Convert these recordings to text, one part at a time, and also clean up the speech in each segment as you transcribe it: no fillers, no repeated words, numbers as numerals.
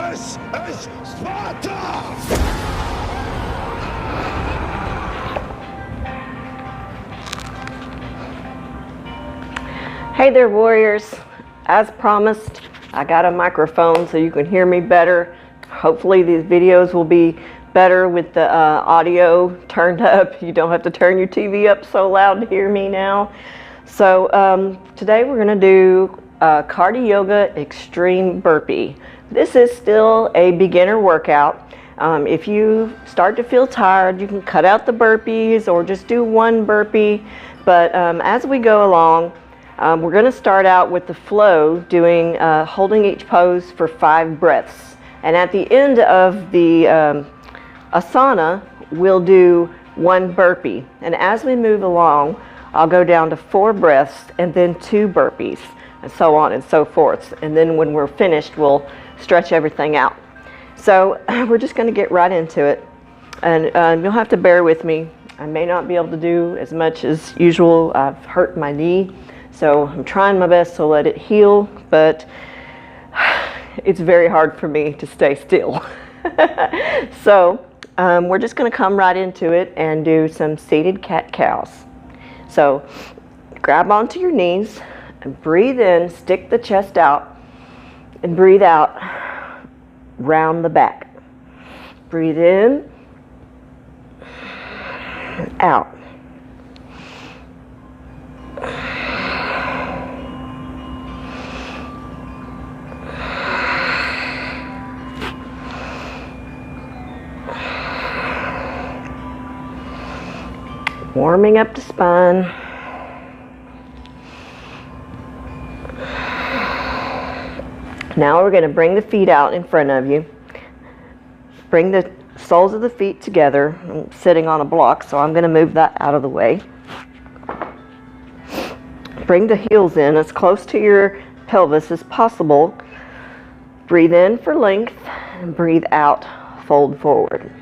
This is Sparta! Hey there, warriors. As promised, I got a microphone so you can hear me better. Hopefully these videos will be better with the audio turned up. You don't have to turn your TV up so loud to hear me now. So today we're going to do Cardiyoga Extreme Burpie. This is still a beginner workout. If you start to feel tired, you can cut out the burpees or just do one burpee. But as we go along, we're going to start out with the flow, doing holding each pose for 5 breaths. And at the end of the asana, we'll do 1 burpee. And as we move along, I'll go down to 4 breaths and then 2 burpees, and so on and so forth. And then when we're finished, we'll stretch everything out. So we're just going to get right into it. And you'll have to bear with me. I may not be able to do as much as usual. I've hurt my knee. So I'm trying my best to let it heal, but it's very hard for me to stay still. So we're just going to come right into it and do some seated cat-cows. So grab onto your knees and breathe in, stick the chest out, and breathe out, round the back. Breathe in, out. Warming up the spine. Now we're going to bring the feet out in front of you. Bring the soles of the feet together. I'm sitting on a block, so I'm going to move that out of the way. Bring the heels in as close to your pelvis as possible. Breathe in for length and breathe out, fold forward.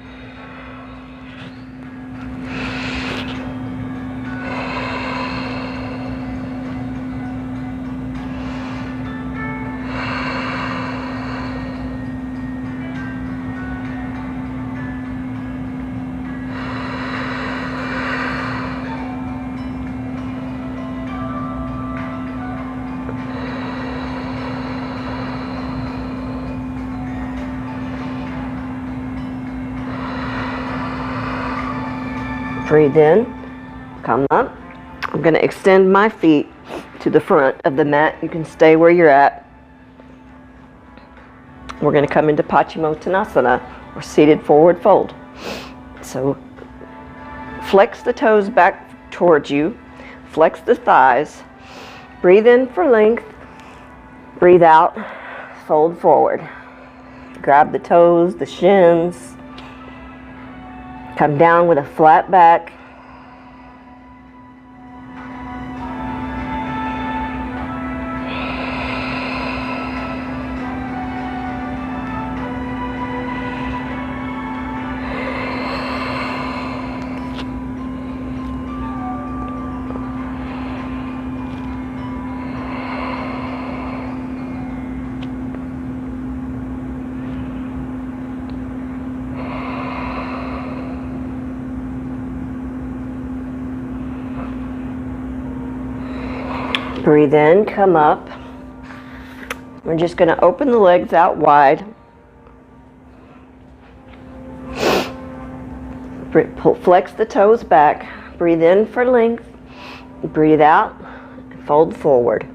Breathe in, come up. I'm going to extend my feet to the front of the mat. You can stay where you're at. We're going to come into Paschimottanasana, or seated forward fold. So flex the toes back towards you, flex the thighs, breathe in for length, breathe out, fold forward. Grab the toes, the shins. Come down with a flat back. Breathe in, come up. We're just going to open the legs out wide. Flex the toes back. Breathe in for length. Breathe out, fold forward.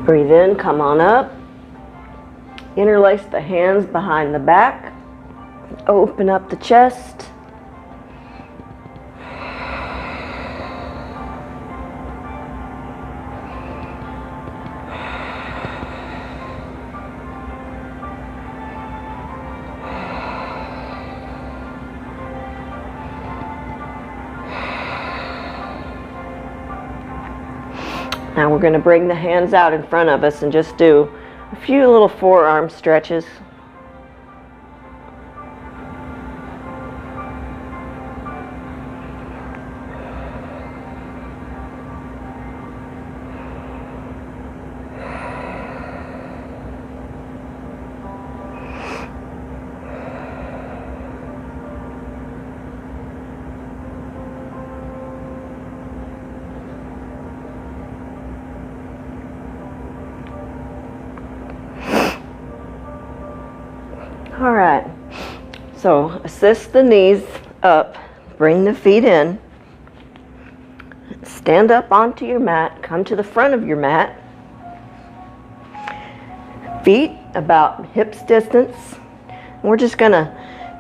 Breathe in, come on up. Interlace the hands behind the back. Open up the chest. Now we're going to bring the hands out in front of us and just do a few little forearm stretches. All right, so assist the knees up, bring the feet in, stand up onto your mat, come to the front of your mat, feet about hips distance. We're just gonna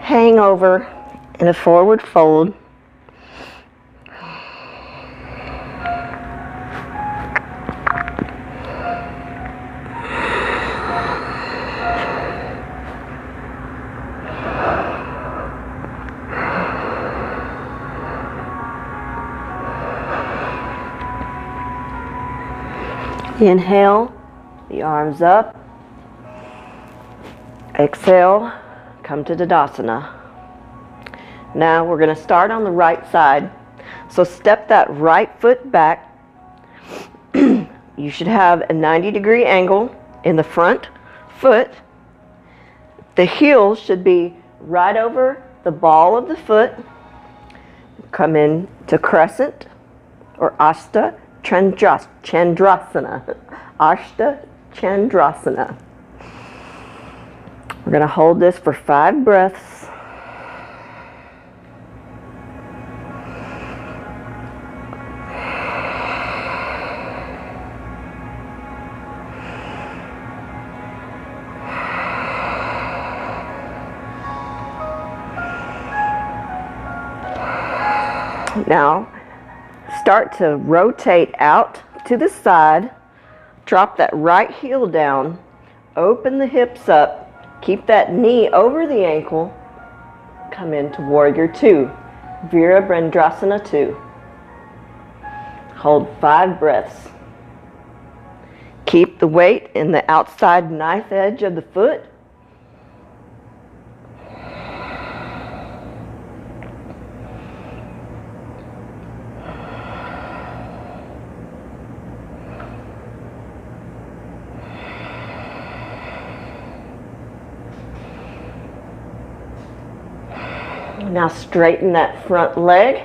hang over in a forward fold. Inhale, the arms up. Exhale, come to Tadasana. Now we're going to start on the right side. So step that right foot back. You should have a 90-degree angle in the front foot. The heel should be right over the ball of the foot. Come in to crescent or Ashta Chandrasana. Ashta Chandrasana. We're going to hold this for 5 breaths. Now, start to rotate out to the side, drop that right heel down, open the hips up, keep that knee over the ankle, come into Warrior 2, Virabhadrasana 2. Hold 5 breaths. Keep the weight in the outside knife edge of the foot. Now straighten that front leg,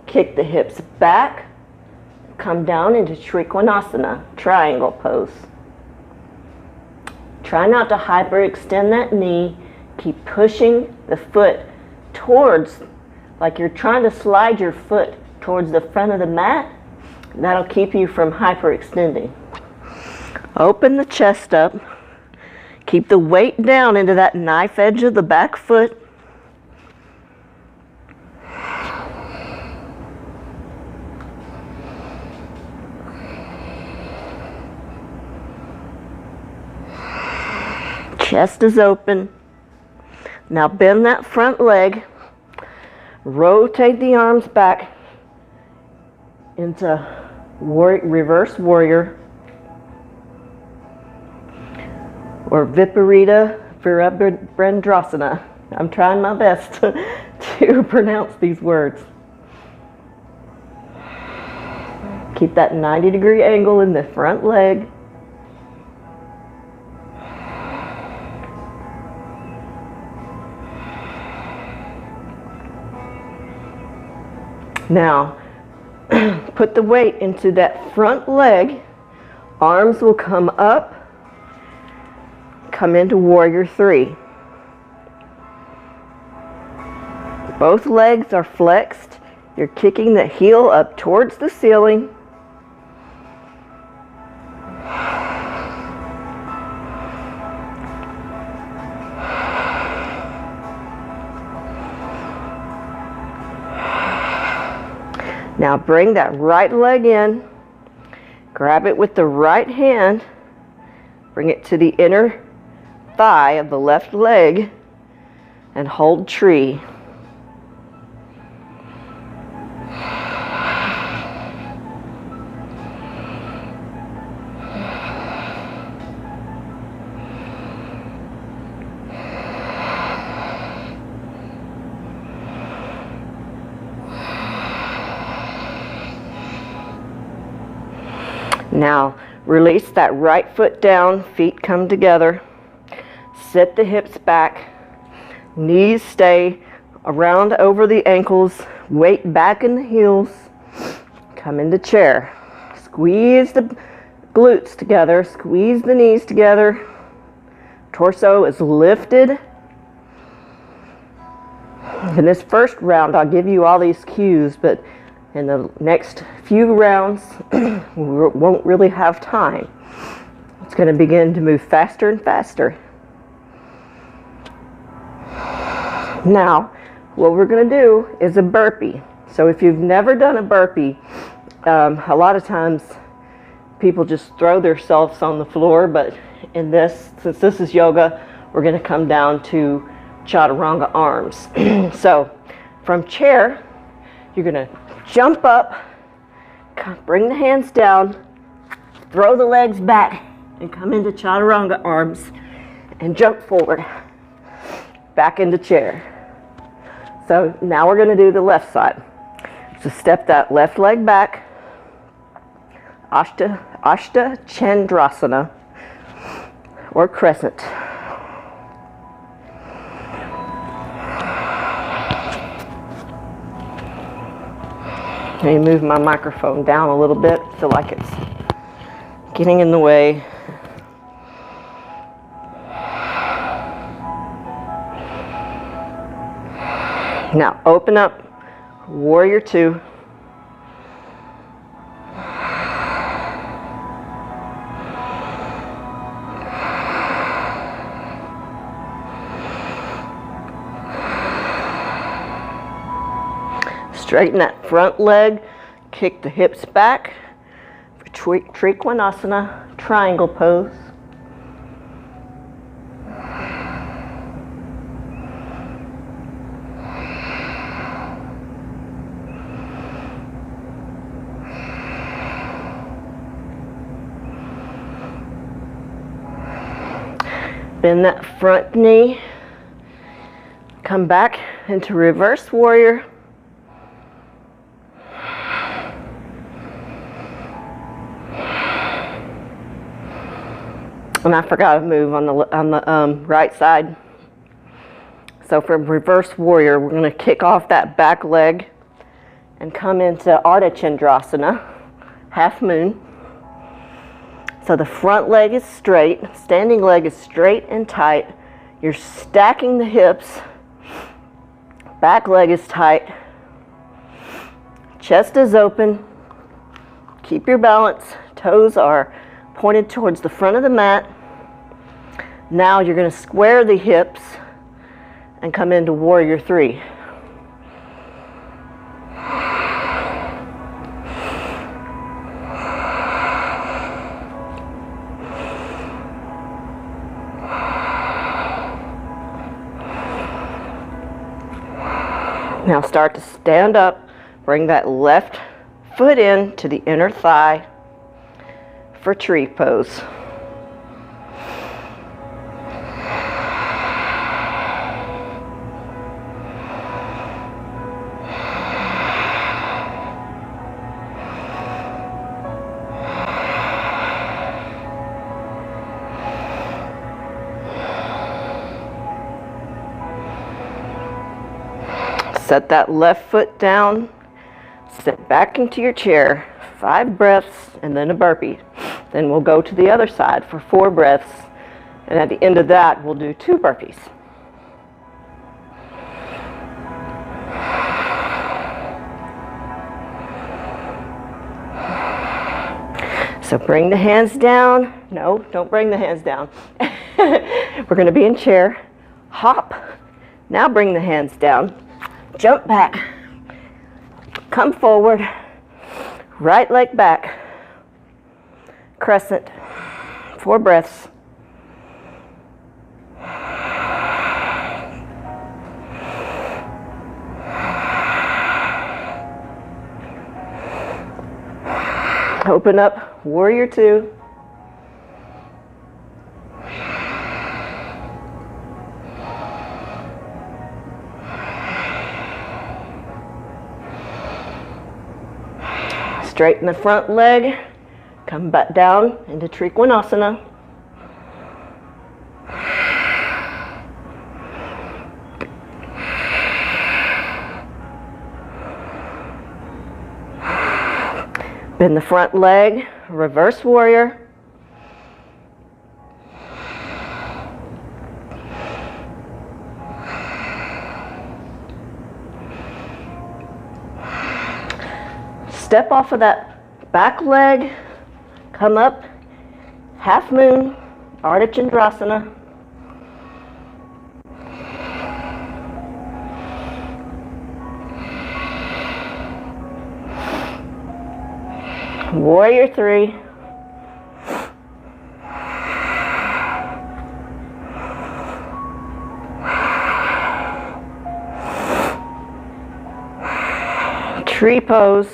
kick the hips back, come down into Trikonasana, triangle pose. Try not to hyperextend that knee, keep pushing the foot towards, like you're trying to slide your foot towards the front of the mat. That'll keep you from hyperextending. Open the chest up, keep the weight down into that knife edge of the back foot. Chest is open. Now bend that front leg. Rotate the arms back into reverse warrior or Viparita Virabhadrasana. I'm trying my best to pronounce these words. Keep that 90-degree angle in the front leg. Now, put the weight into that front leg. Arms will come up, come into Warrior 3. Both legs are flexed. You're kicking the heel up towards the ceiling. Now bring that right leg in, grab it with the right hand, bring it to the inner thigh of the left leg, and hold tree. Now, release that right foot down, feet come together. Sit the hips back. Knees stay around over the ankles. Weight back in the heels. Come into chair. Squeeze the glutes together. Squeeze the knees together. Torso is lifted. In this first round, I'll give you all these cues, but in the next few rounds, we won't really have time. It's going to begin to move faster and faster. Now, what we're going to do is a burpee. So if you've never done a burpee, a lot of times people just throw themselves on the floor, but in this, since this is yoga, we're going to come down to chaturanga arms. So from chair, you're going to jump up, bring the hands down, throw the legs back, and come into chaturanga arms, and jump forward, back into chair. So now we're going to do the left side. So step that left leg back, Ashta Chandrasana, or crescent. Let me move my microphone down a little bit. I feel like it's getting in the way. Now open up, warrior two. Straighten that front leg, kick the hips back for Trikonasana, triangle pose. Bend that front knee, come back into reverse warrior. And I forgot to move on the right side. So from reverse warrior, we're going to kick off that back leg and come into Ardha Chandrasana, half moon. So the front leg is straight, standing leg is straight and tight. You're stacking the hips, back leg is tight, chest is open. Keep your balance, toes are pointed towards the front of the mat. Now you're going to square the hips and come into warrior three. Now start to stand up, bring that left foot in to the inner thigh for tree pose. Set that left foot down, sit back into your chair, 5 breaths, and then a burpee. Then we'll go to the other side for 4 breaths, and at the end of that, we'll do 2 burpees. So bring the hands down. No, don't bring the hands down. We're going to be in chair. Hop. Now bring the hands down. Jump back, come forward, right leg back, crescent, 4 breaths. Open up, warrior two. Straighten the front leg, Come back down into Trikonasana. Bend the front leg, reverse warrior. Step off of that back leg, come up, half moon, Ardha Chandrasana. Warrior 3. Tree pose.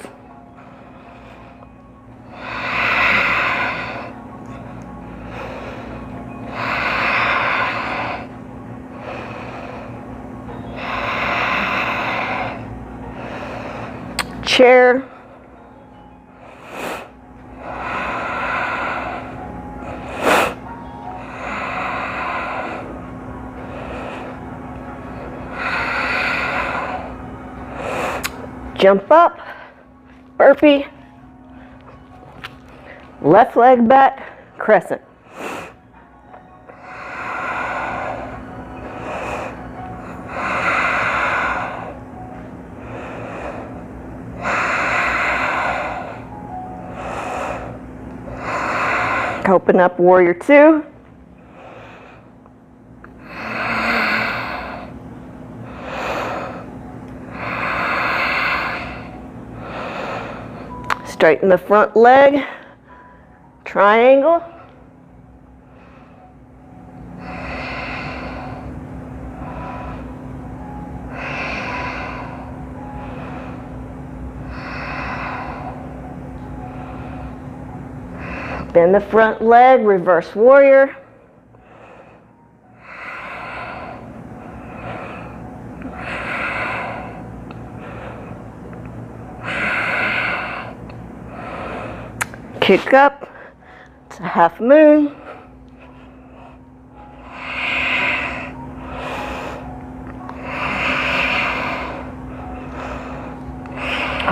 Chair. Jump up, burpee, left leg back, crescent. Open up warrior 2. Straighten the front leg, triangle. Bend the front leg, reverse warrior. Kick up to half moon.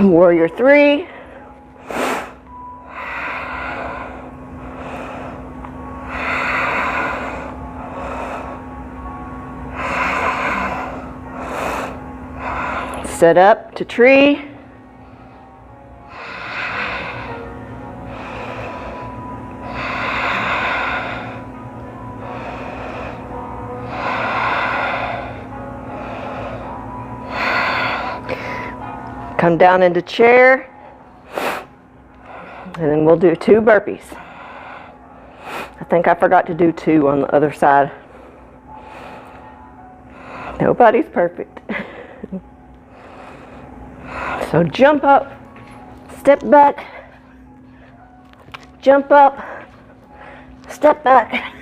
Warrior 3. Set up to tree. Come down into chair, and then we'll do 2 burpees. I think I forgot to do 2 on the other side. Nobody's perfect. So jump up, step back, jump up, step back,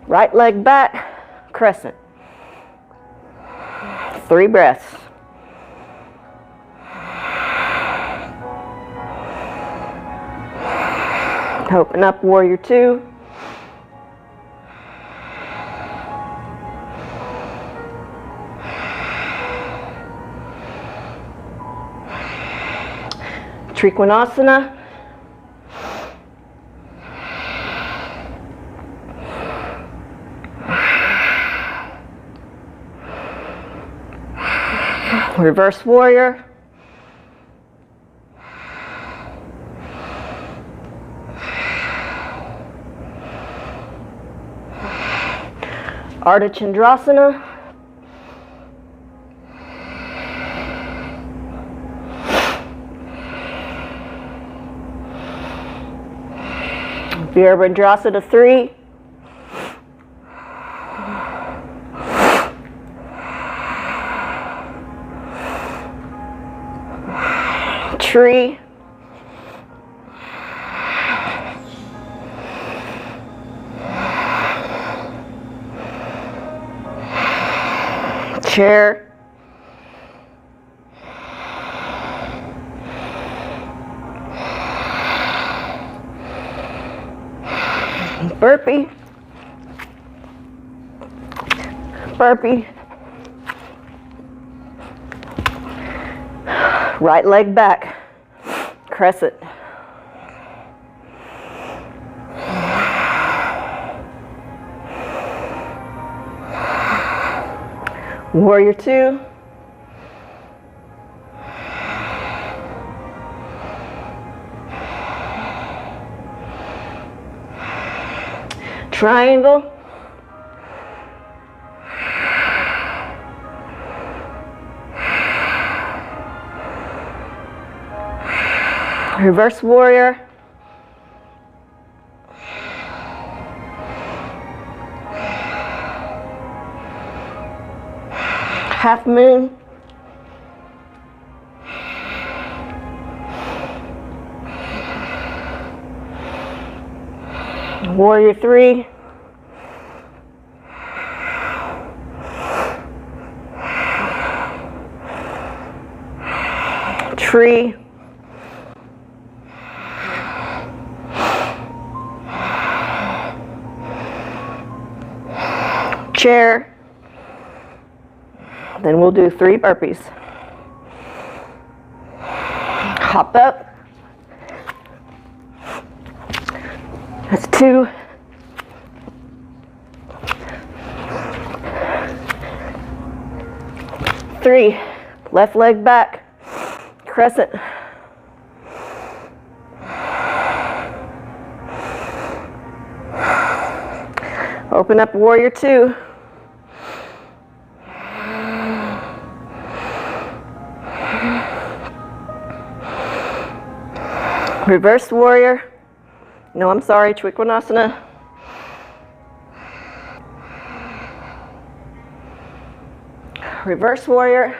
right leg back, crescent. 3 breaths. Open up warrior 2. Trikonasana. Reverse warrior. Ardha Chandrasana. Virabhadrasana 3. Tree. Chair. Burpee. Burpee. Right leg back. Crescent. Warrior two. Triangle. Reverse warrior. Half moon. Warrior three. Tree. Chair. Then we'll do 3 burpees. Hop up. That's 2. Three. Left leg back. Crescent. Open up warrior two. Reverse warrior. No, I'm sorry, Trikonasana. Reverse warrior.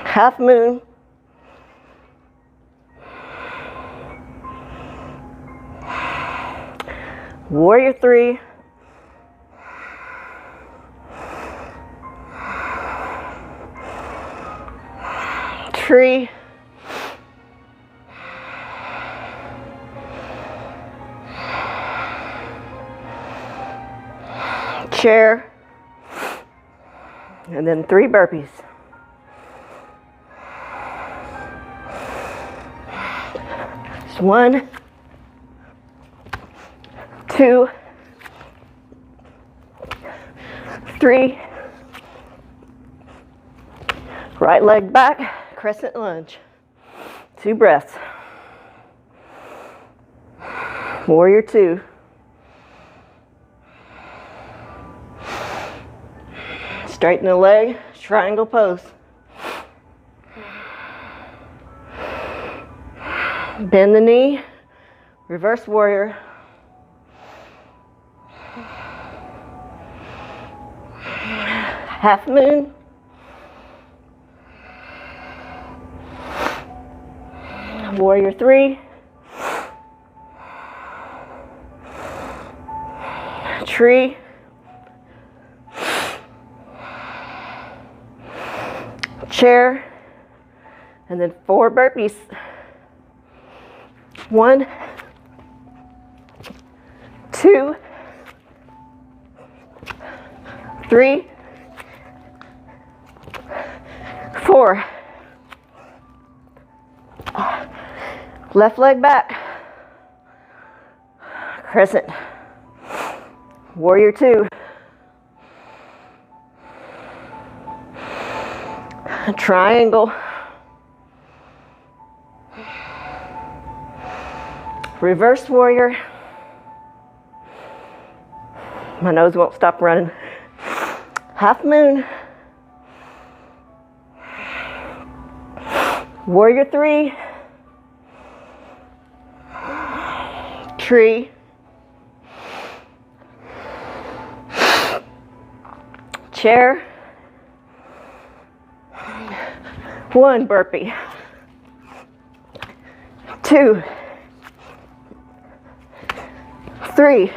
Half moon. Warrior three. Tree. Chair. And then 3 burpees. Just 1, 2, 3. Right leg back, crescent lunge. 2 breaths. Warrior 2. Straighten the leg, triangle pose. Bend the knee, reverse warrior. Half moon. Warrior 3. Tree. Chair. And then 4 burpees. 1, 2, 3, 4. Left leg back. Crescent. Warrior 2. Triangle. Reverse warrior. My nose won't stop running. Half moon. Warrior 3. Tree. Chair. 1 burpee. 2. 3.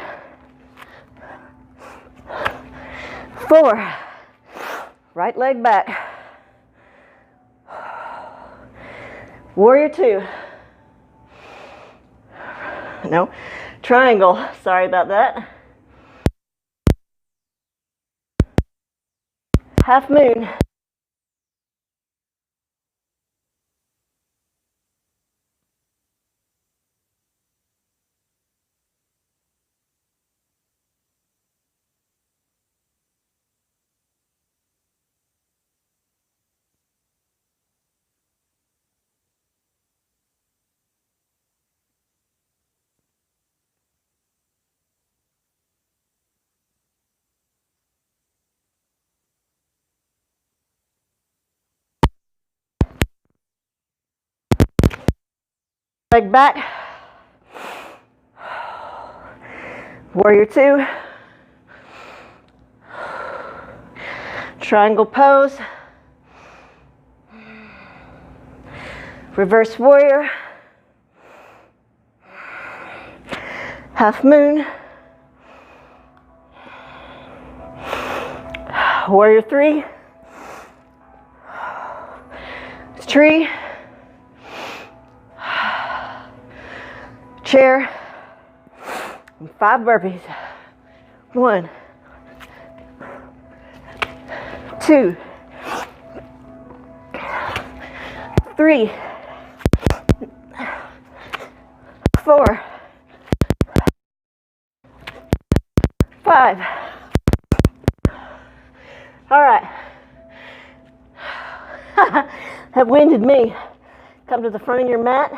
4. Right leg back. Warrior 2. No, triangle. Sorry about that. Half moon. Leg back. Warrior two. Triangle pose. Reverse warrior. Half moon. Warrior three. Tree. Chair. And 5 burpees. 1, 2, 3, 4, 5. All right. That winded me. Come to the front of your mat.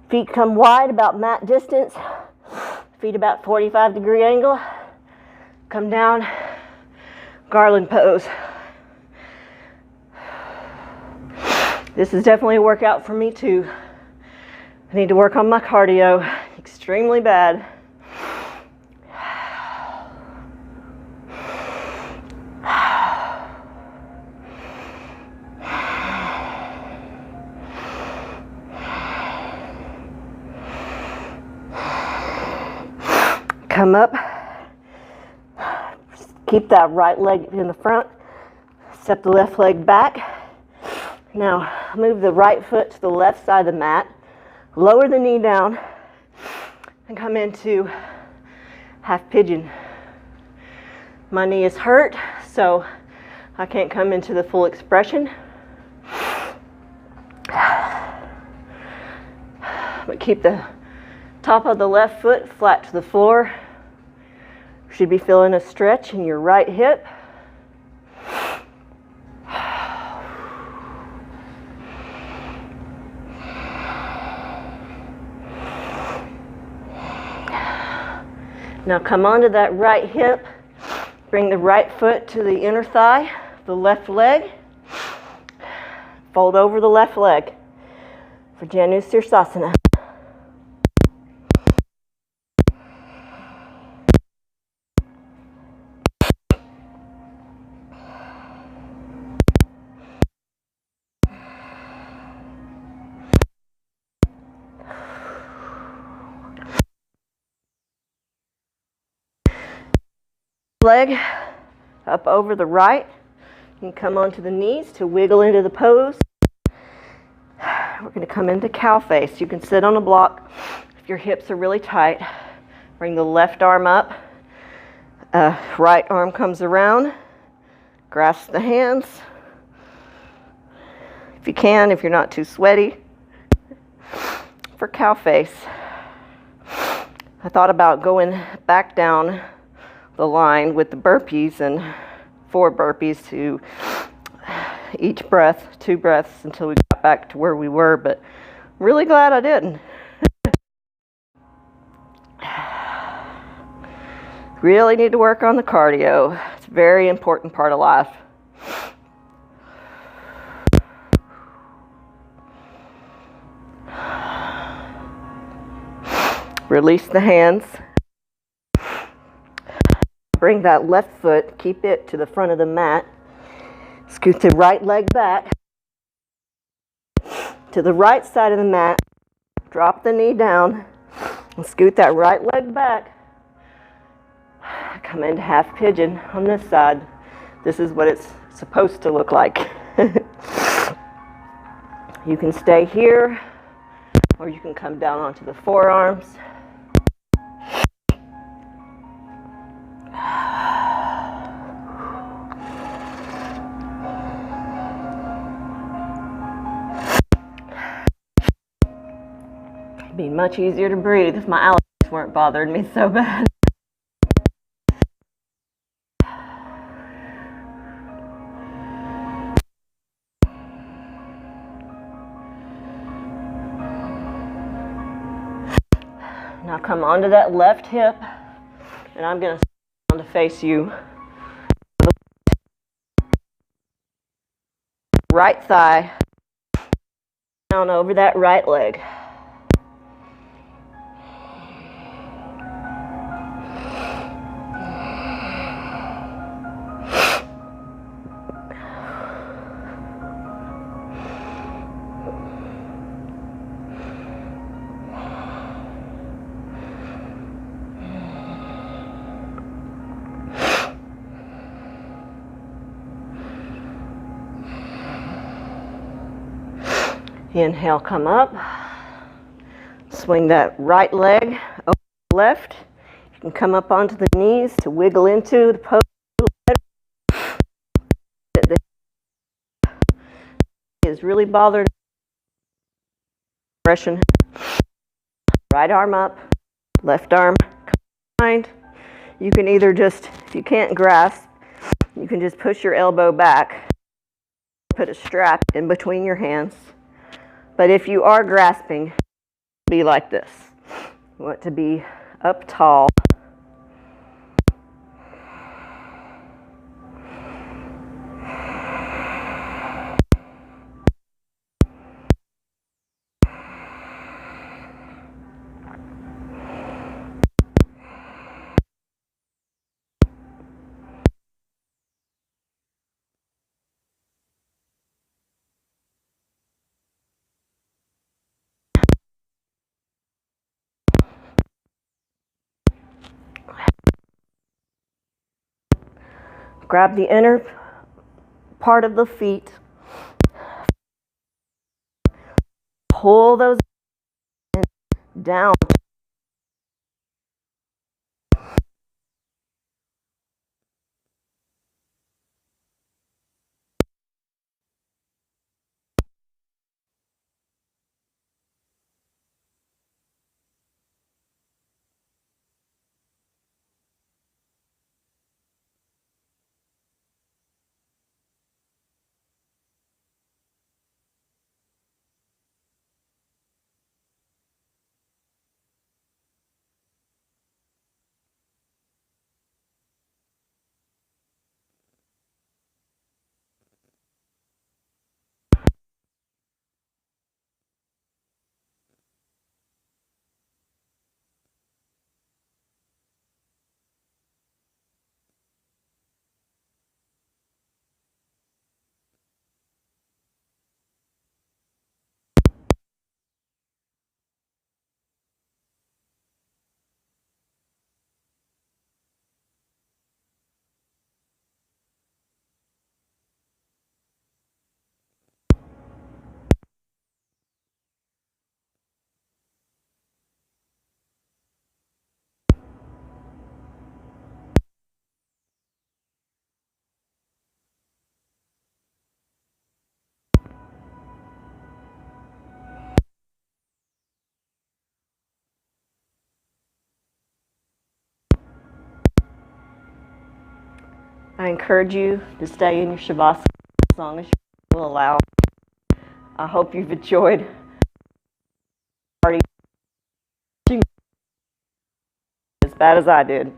Feet come wide, about mat distance. Feet about 45-degree angle. Come down, garland pose. This is definitely a workout for me too. I need to work on my cardio extremely bad. Come up, keep that right leg in the front, step the left leg back. Now move the right foot to the left side of the mat, lower the knee down, and come into half pigeon. My knee is hurt, so I can't come into the full expression. But keep the top of the left foot flat to the floor. Should be feeling a stretch in your right hip. Now come onto that right hip. Bring the right foot to the inner thigh, the left leg. Fold over the left leg for Janu Sirsasana. Leg up over the right. You can come onto the knees to wiggle into the pose. We're going to come into cow face. You can sit on a block if your hips are really tight. Bring the left arm up. Right arm comes around. Grasp the hands. If you can, if you're not too sweaty. For cow face. I thought about going back down the line with the burpees and 4 burpees to each breath, 2 breaths until we got back to where we were, but I'm really glad I didn't. Really need to work on the cardio. It's a very important part of life. Release the hands. Bring that left foot, keep it to the front of the mat. Scoot the right leg back to the right side of the mat. Drop the knee down and scoot that right leg back. Come into half pigeon on this side. This is what it's supposed to look like. You can stay here or you can come down onto the forearms. It'd be much easier to breathe if my allergies weren't bothering me so bad. Now come onto that left hip, and I'm going to face you. Right thigh down over that right leg. Inhale, come up. Swing that right leg over the left. You can come up onto the knees to wiggle into the pose. Is really bothered. Compression. Right arm up, left arm behind. You can either just, if you can't grasp, you can just push your elbow back. Put a strap in between your hands. But if you are grasping, be like this. You want to be up tall. Grab the inner part of the feet. Pull those down. I encourage you to stay in your Shavasana as long as you will allow. I hope you've enjoyed as bad as I did.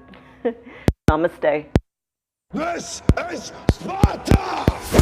Namaste. This is Sparta!